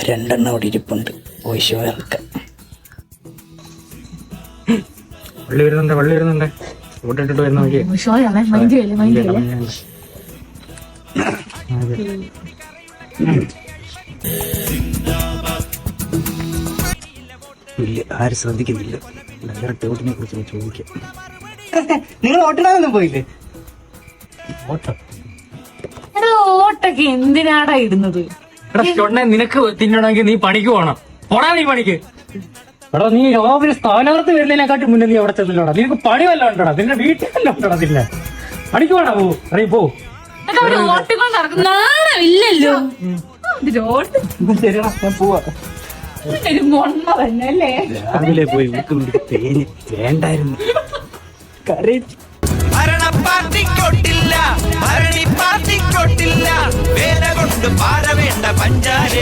രണ്ടെണ്ണം അവിടെ ഇരിപ്പുണ്ട്. പോയി ഷോ ഇറക്കാം. വള്ളി വരുന്നുണ്ട്. ഓട്ടിട്ടിട്ട് വരുന്ന നോക്കിയേ. ഇല്ല, ആരും ശ്രദ്ധിക്കുന്നില്ല. ടോട്ടിനെ കുറിച്ച് ചോദിക്കാം. നിങ്ങൾ ഓട്ടിടാനൊന്നും പോയില്ലേ? ഓട്ടൊക്കെ എന്തിനാടാ ഇടുന്നത്? നിനക്ക് തിന്നണമെങ്കിൽ നീ പണിക്ക് പോണം. പോടാ നീ പണിക്ക്. എടാ നീ ഓഫീസ് സ്ഥാനാർത്ഥി വരുന്നതിനെക്കാട്ടി മുന്നേ നീ അവിടെ ചെന്നില്ലോടാ. നിനക്ക് പണി വല്ല ഉണ്ടോടാ? നിന്റെ വീട്ടിലല്ല ഉണ്ടോടാ? നിന്നെ പണിക്ക് പോടാ. പോ. ഓട്ടിക്കൊണ്ട് നടക്കുന്ന ഇല്ലല്ലോ. ശരിയാ, ഞാൻ പോവാ. മൊണ്ണ തന്നെ അല്ലേ? രാവിലെ പോയി തേഞ്ഞ് വേണ്ടായിരുന്നു. ഭരണി പാർട്ടിക്കൊട്ടില്ല വേല കൊണ്ട് പാര വേണ്ട പഞ്ചാര